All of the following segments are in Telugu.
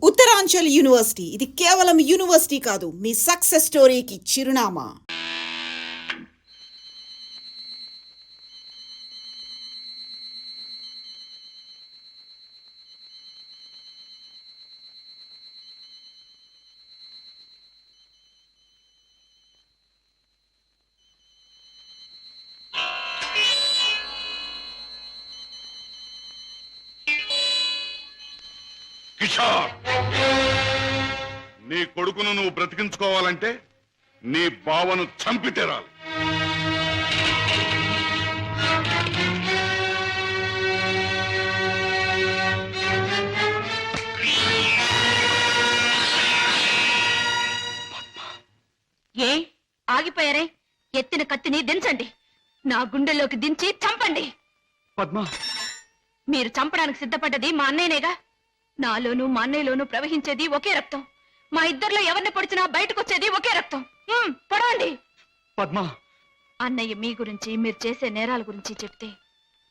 ఉత్తరాంచల్ యూనివర్సిటీ ఇది కేవలం యూనివర్సిటీ కాదు, మీ సక్సెస్ స్టోరీకి చిరునామా. కిషోర్, నీ కొడుకును నువ్వు బ్రతికించుకోవాలంటే నీ బావను చంపి తీరాలి. ఏ ఆగిపోయారే? ఎత్తిన కత్తిని దించండి, నా గుండెల్లోకి దించి చంపండి. పద్మ, మీరు చంపడానికి సిద్ధపడ్డది మా అన్నయ్యనేగా. నాలోనూ మా అన్నయ్యలోనూ ప్రవహించేది ఒకే రక్తం. మా ఇద్దరిలో ఎవరిని పొడిచినా బయటకొచ్చేది ఒకే రక్తం. పొడవండి. పద్మ, అన్నయ్య మీ గురించి, మీరు చేసే నేరాల గురించి చెప్తే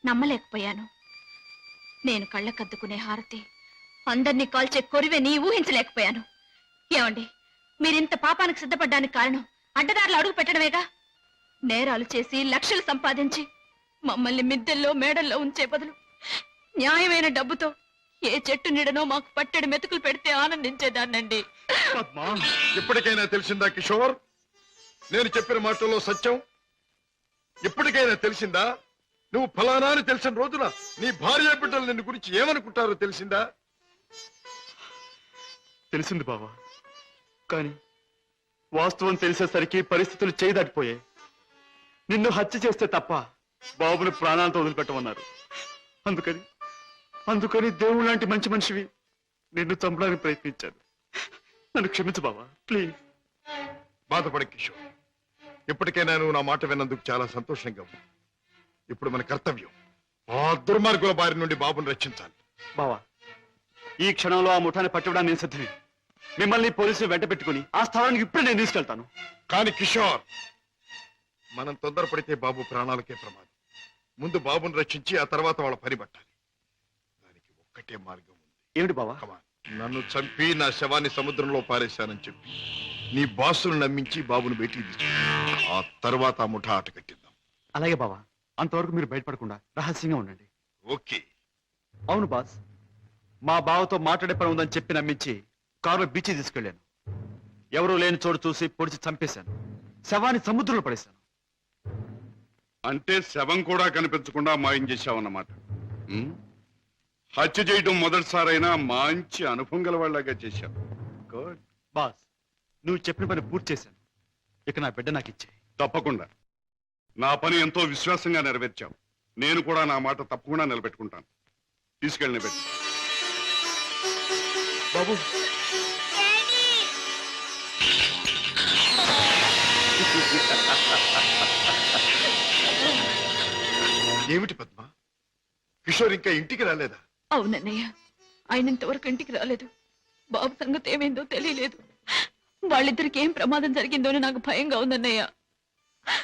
నమ్మలేకపోయాను. నేను కళ్ళకద్దుకునే హారతి, అందరినీ కాల్చే కొరివెని ఊహించలేకపోయాను. ఏమండి, మీరింత పాపానికి సిద్ధపడ్డానికి కారణం అడ్డదారులు అడుగు పెట్టడమేగా. నేరాలు చేసి లక్షలు సంపాదించి మమ్మల్ని మిద్దెల్లో మేడల్లో ఉంచే బదులు న్యాయమైన డబ్బుతో ఏ చెట్టు నీడనో మాకు పట్టెడు మెతుకులు పెడితే ఆనందించేదాన్నండి. ఇప్పటికైనా తెలిసిందా కిషోర్, నేను చెప్పిన మాటల్లో సత్యం? ఇప్పటికైనా తెలిసిందా? నువ్వు ఫలానా అని తెలిసిన రోజున నీ భార్య బిడ్డలు నిన్ను గురించి ఏమనుకుంటారో తెలిసిందా? తెలిసింది బావా, కానీ వాస్తవం తెలిసేసరికి పరిస్థితులు చేయదాటిపోయాయి. నిన్ను హత్య చేస్తే తప్ప బాబుని ప్రాణాలతో వదిలిపెట్టమన్నారు. అందుకని దేవుడు లాంటి మంచి మనిషివి నిన్ను చంపడానికి ప్రయత్నించాను. నన్ను క్షమించు బావా, ప్లీజ్. బాధపడ కిషోర్, ఇప్పటికైనా నువ్వు నా మాట విన్నందుకు చాలా సంతోషంగా ఉంది. ఇప్పుడు మన కర్తవ్యం ఆ దుర్మార్గుల బారి నుండి బాబుని రక్షించాలి. బావా, ఈ క్షణంలో ఆ ముఠాన్ని పట్టుకోవడానికి నేను సిద్ధమే. మిమ్మల్ని పోలీసులు వెంట పెట్టుకుని ఆ స్థలానికి ఇప్పుడే నేను తీసుకెళ్తాను. కానీ కిషోర్, మనం తొందరపడితే బాబు ప్రాణాలకే ప్రమాదం. ముందు బాబుని రక్షించి ఆ తర్వాత వాళ్ళ పని పట్టాలి. దానికి ఒక్కటే మార్గం ఉంది. ఏమిటి బావా? నన్ను చంపి నా శవాన్ని సముద్రంలో పారేశానని చెప్పి నీ బాసును నమ్మించి బాబును బయటికి తీసుకు, ఆ తర్వాత ఆ ముఠా ఆట కట్టిద్దాం. అలాగే బావా, అంతవరకు మీరు బయటపడకుండా రహస్యంగా ఉండండి. ఓకే. అవును బాస్, మా బావతో మాట్లాడే పని ఉందని చెప్పి నమ్మించి కారులో బీచ్ తీసుకెళ్లాను. ఎవరూ లేని చోటు చూసి పొడిచి చంపేశాను. శవాన్ని సముద్రంలో పడేశాను. అంటే శవం కూడా కనిపించకుండా మాయం చేశావన్నమాట. హత్య చేయడం మొదటిసారైనా మంచి అనుభవం గల వాళ్ళగా చేశావు. గుడ్. బాస్, నువ్వు చెప్పిన పని పూర్తి చేశాను. ఇక నా బిడ్డ నాకు ఇచ్చే. తప్పకుండా. నా పని ఎంతో విశ్వాసంగా నెరవేర్చావు. నేను కూడా నా మాట తప్పకుండా నిలబెట్టుకుంటాను. తీసుకెళ్ళిన బిడ్డ. బాబు, ఏమిటి పద్మ, కిషోర్ ఇంకా ఇంటికి రాలేదా? అవునన్నయ్య, ఆయన ఇంతవరకు ఇంటికి రాలేదు. బాబు సంగతి ఏమైందో తెలియలేదు. వాళ్ళిద్దరికి ఏం ప్రమాదం జరిగిందో నాకు భయంగా ఉందన్నయ్య.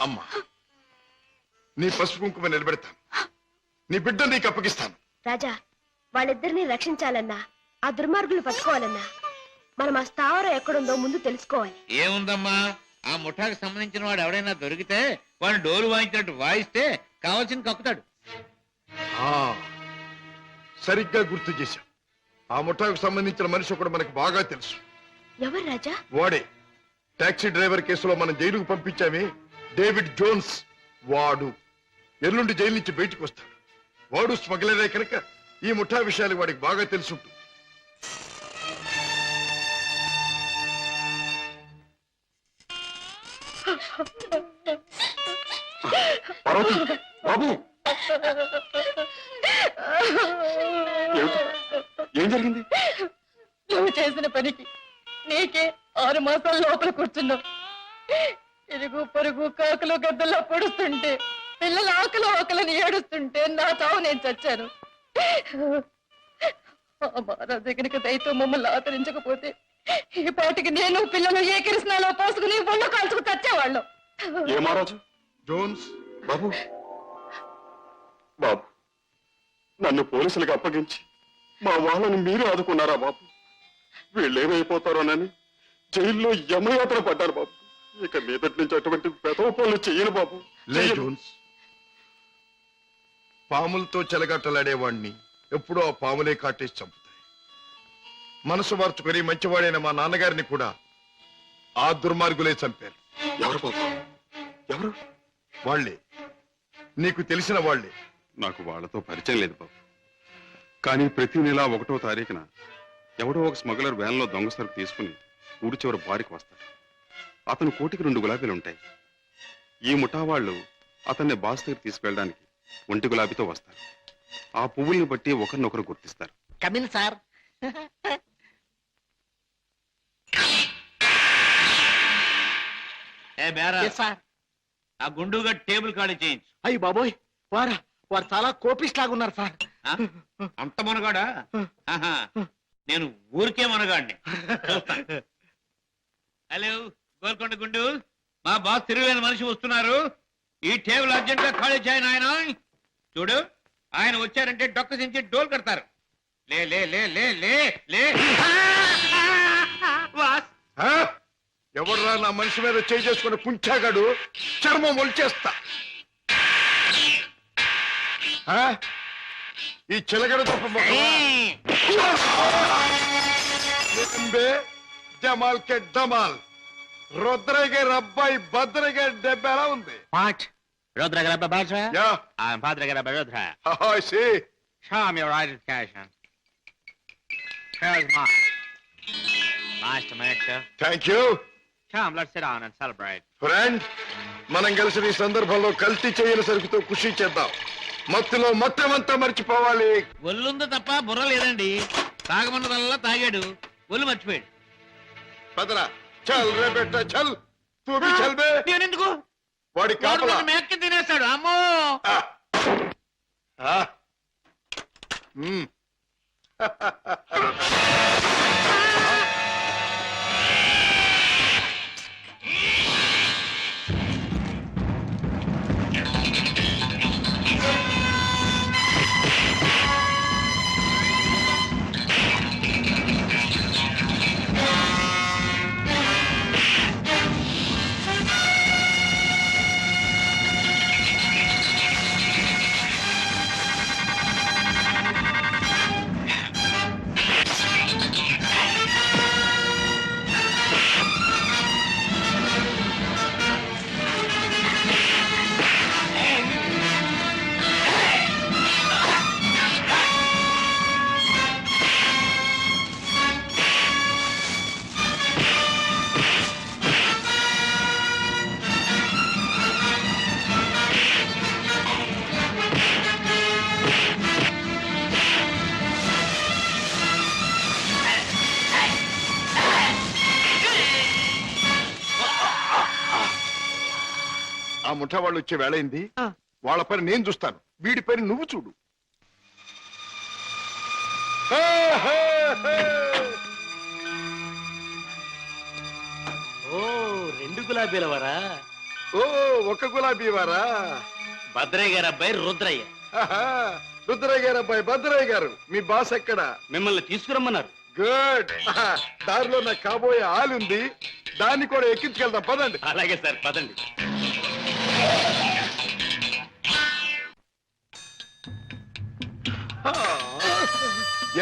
అమ్మా, నీ పసుపు కుంకుమ నిలబెడతాను. నీ బిడ్డ నీకు అప్పగిస్తాను. రాజా, వాళ్ళిద్దరిని రక్షించాలన్నా, ఆ దుర్మార్గులు పట్టుకోవాలన్నా మనం ఆ స్థావరం ఎక్కడుందో ముందు తెలుసుకోవాలి. ఏముందమ్మా, ఆ ముఠాకు సంబంధించిన వాడు ఎవడైనా దొరికితే వాడు డోలు వాయించినట్టు వాయిస్తే కావాల్సిన కక్కుతాడు. సరిగ్గా గుర్తు చేశాం. ఆ ముఠాకు సంబంధించిన మనిషి ఒకడు మనకు బాగా తెలుసు. ఎవరు రాజా? వాడే టాక్సీ డ్రైవర్ కేసులో మనం జైలుకు పంపించామే, డేవిడ్ జోన్స్. వాడు ఎల్లుండి జైలు నుంచి బయటకు వస్తాడు. వాడు స్మగ్లరే కనుక ఈ ముఠా విషయాలు వాడికి బాగా తెలుసుంటుంది. బాబు, ఏం జరిగింది? నువ్వు చేసిన పనికి నీకే 6 మాసాల లోపల కూర్చున్నావు. ఇరుగు పొరుగు కాకులు గద్దల్లో పొడుస్తుంటే, పిల్లల ఆకలిని ఏడుస్తుంటే నా చావు నేను చచ్చాను. ఆ మహారాజు కనుక దయతో మమ్మల్ని ఆదరించకపోతే ఈ పాటికి నేను పిల్లలు ఏ కిరసనాలో పోసుకుని ఒళ్ళు కాల్చుకు చచ్చేవాళ్ళం. ఏ మహారాజు? జోన్స్. బాబు, బాబు, నన్ను పోలీసులకు అప్పగించి మా వాళ్ళని మీరు ఆదుకున్నారా బాబు? వీళ్ళేమైపోతారోనని జైల్లో యమయాత్ర పడ్డారు బాబు. ఇక మీదటి నుంచి అటువంటి పెదవ పనులు చెయ్యను బాబు. లే జోన్స్, పాములతో చెలగట్టలాడేవాణ్ణి ఎప్పుడో ఆ పాములే కాటేసి చంపుతాయి. మనసు మార్చుకొని మంచివాడైన మా నాన్నగారిని కూడా ఆ దుర్మార్గులే చంపారు. ఎవరు బాబు? ఎవరు? వాళ్లే, నీకు తెలిసిన వాళ్లే. నాకు వాళ్ళతో పరిచయం లేదు బాబు. కానీ ప్రతి నెల 1వ తారీఖున ఎవడో ఒక స్మగ్లర్ వ్యాన్లో దొంగ సరుకు తీసుకుని ఊరి చివరి బారికి వస్తాడు. అతను కోటికి 2 గులాబీలు ఉంటాయి. ఈ ముఠా వాళ్ళు అతన్ని బాస్ దగ్గర తీసుకెళ్ళడానికి 1 గులాబీతో వస్తారు. ఆ పువ్వుల్ని బట్టి ఒకరినొకరు గుర్తిస్తారు. Come in sir. ఏ బేరా సార్, ఆ గుండుగా టేబుల్ ఖాళీ చేయించు. అయ్యి బాబోయ్, వారు చాలా కోపిస్ట్ లాగా ఉన్నారు సార్. ఆ? అంత మనగాడా? ఆహా, నేను ఊరికే మనగాడిని. హలో గోల్కొండ గుండు, మా బాస్ తిరుగులేని మనిషి వస్తున్నారు. ఈ టేబుల్ అర్జెంట్ గా ఖాళీ చేయను. ఆయన చూడు, ఆయన వచ్చారంటే డొక్క దించి డోల్ కడతారు. లే లే లే లే లే లే. బాస్ ఆ? ఎవర్రా నా మనిషి మీద చేయి చేసుకుని కుంచాగాడు? చర్మం ఒలిచేస్తా. ఆ? ఈ చిలగడ తప్ప జమాల్ కే డమాల్. రుద్రగే అబ్బాయి భద్రగే దెబ్బ ఎలా ఉంది? Rodra grabba Bajra? Yeah. I'm Padre grabba Rodra. Oh, I see. Show me your identification. Here's mine. Nice to meet you. Thank you. Come, let's sit down and celebrate. Friend, మనం కలిసి ఈ సందర్భంలో కల్తీ చేయని సరుకుతో ఖుషి చేద్దాం. మత్తులో మొత్తమంతా మర్చిపోవాలి. ఒళ్ళుందో తప్ప బుర్ర లేదండి. తాగమన్నదల్లా తాగాడు, ఒళ్ళు మర్చిపోయాడు. పదరా, చల్ రే బెట్ట చల్. తూ భీ చల్ బే. నేనెందుకు? వాడి కాపలా మేక్కి తినేస్తాడు. అమ్మో. ఆ ముఠా వాళ్ళు వచ్చే వేళైంది. వాళ్ళ పని నేను చూస్తాను, వీడి పని నువ్వు చూడు. ఓ 2 గులాబీల వరా. ఓ 1 గులాబీ వారా? భద్రయ్య గారు అబ్బాయి రుద్రయ్య. రుద్రయ్య గారు అబ్బాయి భద్రయ్య గారు. మీ బాస్ ఎక్కడ? మిమ్మల్ని తీసుకురమ్మన్నారు. గుడ్. దారిలో నాకు కాబోయే ఆలుంది, దాన్ని కూడా ఎక్కించుకెళ్దాం. పదండి. అలాగే సార్, పదండి.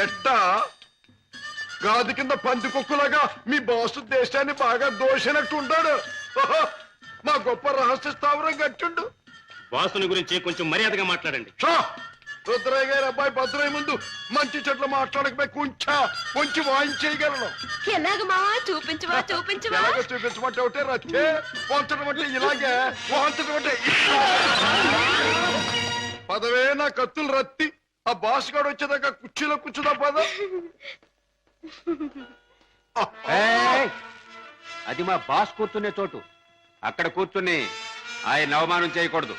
ఎట్టా గాది కింద పంది కుక్కులాగా మీ బాసు దేశాన్ని బాగా దోషినట్టు ఉంటాడు. మా గొప్ప రహస్య స్థావరం కట్టుండు. బాసుని గురించి కొంచెం మర్యాదగా మాట్లాడండి. రుద్రయ్య గారి అబ్బాయి భద్రయ్య ముందు మంచి చెట్లు మాట్లాడకపోయి కొంచెం వాయించేయగలను. ఎలాగ మావా? చూపించువా చూపించువా. ఎలాగో చూపించమంటే ఒకటే రచ్చే, వంచడం అంటే ఇలాగే, వాంచడం అంటే పదవే నా కత్తులు రత్తి. ఆ బాస్ గాడు వచ్చేదాకా కుర్చీలో కూర్చుదా పద. అది మా బాస్ కూర్చునే చోటు. అక్కడ కూర్చుని ఆయన అవమానం చేయకూడదు.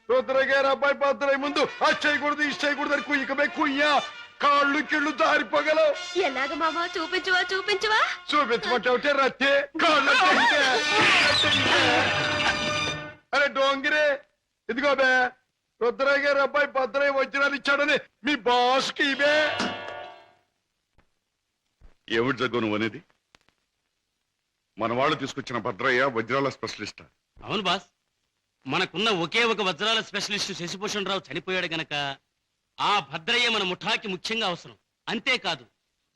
రుద్రయ్య గారి అబ్బాయి భద్రయ్య ముందు అది చేయకూడదు, ఇది చేయకూడదు అని కుయ్యకమే కుయ్యా, కాళ్ళు కిళ్ళు జారిపోగలవు. ఎలాగ మావా? చూపించువా చూపించువా. చూపించమంటే ఒకటే రత్తే, కాళ్ళు అరే డోంగిరే, ఇదిగో బే, రుద్రయ్య గారి అబ్బాయి భద్రయ్య వజ్రాలు ఇచ్చాడని మీ బాస్ కి ఇవే. ఏమిటి జగ్గు నువ్వు అనేది? మన వాళ్ళు తీసుకొచ్చిన భద్రయ్య వజ్రాల స్పెషలిస్టా? అవును బాస్, మనకున్న ఒకే ఒక వజ్రాల స్పెషలిస్ట్ శశిభూషణ్ రావు చనిపోయాడు గనక ఆ భద్రయ్య మన ముఠాకి ముఖ్యంగా అవసరం. అంతేకాదు,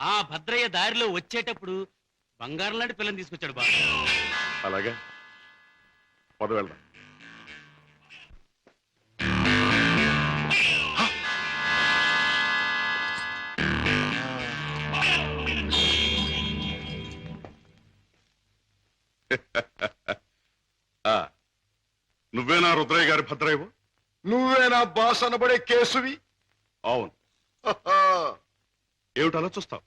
ఆ భద్రయ్య దారిలో వచ్చేటప్పుడు బంగారం లాంటి పిల్లని తీసుకొచ్చాడు బాస్. అలాగే పద వెళ్దాం. ఆ, నువ్వేనా రుద్రయ్య గారి భద్రయ్యవు? నువ్వేనా బాస్ అనబడే కేసువి? అవును. ఏమిటి అలా చూస్తావు?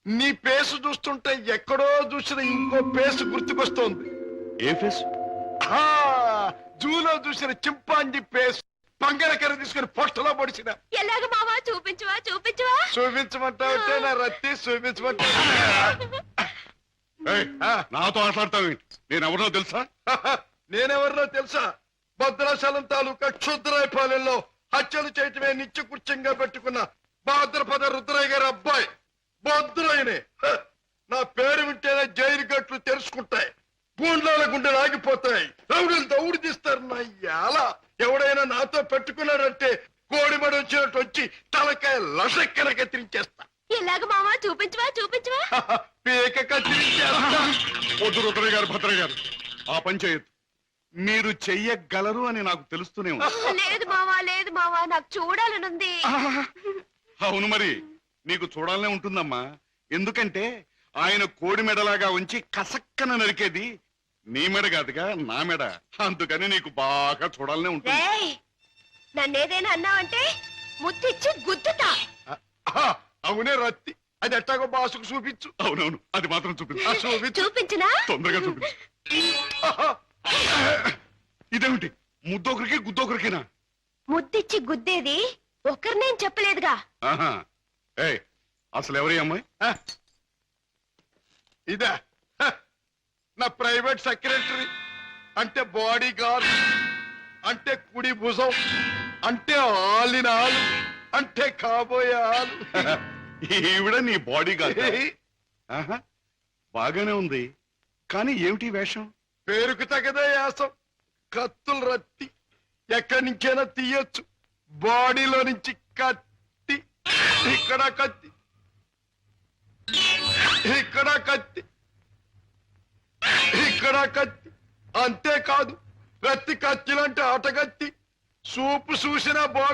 నీ పేసు చూస్తుంటే ఎక్కడో చూసిన ఇంకో పేసు గుర్తుకొస్తోంది. ఏ ఫేస్? జూలో చూసిన చింపాంజీ పేసు. పంగరకర తీసుకుని పొట్టలో పొడిచిన. ఎలాగ మావా చూపించవా చూపించవా? చూపించమంటావుంటే నా రత్తి చూపించమంటావు. ఏయ్, నాతో మాట్లాడతావు? నేను ఎవరినో తెలుసా? నేనెవరినో తెలుసా? భద్రాచలం తాలూకా క్షుద్రాయపాలెంలో హత్యలు చేయటమే నిత్యకృత్యంగా పెట్టుకున్న భాద్రపద రుద్రయ్య గారి అబ్బాయి భద్రయ్యనే. నా పేరు వింటేనే జైలు గట్లు తెరుచుకుంటాయి, గూండ్లాల గుండెలు ఆగిపోతాయి, రౌడీలు దౌడు తీస్తారు. నా ఎలా ఎవడైనా నాతో పెట్టుకున్నాడంటే కోడిమడి వచ్చినట్టు వచ్చి తలకాయ లసక్కన కత్తిరించేస్తా. ఎలాగ మావా చూపించవా చూపించవా? పీక కత్తిరించేస్తా. వద్దు రుద్రయ్య గారు, భద్రయ్య గారు, ఆ పని చేయొద్దు. మీరు చెయ్యగలరు అని నాకు తెలుస్తూనే ఉంది. లేదు మావా నాకు చూడాలనుంది. అవును, మరి నీకు చూడాలనే ఉంటుందమ్మా. ఎందుకంటే ఆయన కోడి మెడలాగా ఉంచి కసక్కన నరికేది నీ మెడ కాదుగా, నా మెడ. అందుకని నీకు బాగా చూడాలనే ఉంటుంది. రేయ్, నన్నేదైనా అన్నావంటే ముద్దిచ్చి గుద్దుతా. అవునే రత్తి, అది ఎట్టాగో బాసుకు చూపించు. అవునవును, అది మాత్రం చూపించు. చూపించు. చూపించనా? తొందరగా చూపించు. ఇదేమిటి, ముద్దొకరికి గుద్దొకరికినా? ముద్దిచ్చి గుద్దేది ఒకరినేం చెప్పలేదుగా. ఆహా. ఏయ్, అసలు ఎవరి అమ్మాయి? ఇదా నా ప్రైవేట్ సెక్రటరీ, అంటే బాడీ గార్డ్, అంటే కుడి భుజం, అంటే ఆలిన ఆలు, అంటే కాబోయే ఆలు. ఈవిడ నీ బాడీ గార్డ్? ఆహా, బాగానే ఉంది. కానీ ఏమిటి ఈ వేషం? పేరుకు తగదే యాసం. కత్తులు రత్తి ఎక్కడి నుంచైనా తీయొచ్చు. బాడీలో నుంచి కత్తి, ఇక్కడ కత్తి, ఇక్కడ కత్తి, ఇక్కడ కత్తి. అంతేకాదు, రత్తి కత్తిలంటే ఆటగత్తి. చూపు చూసిన బాడీ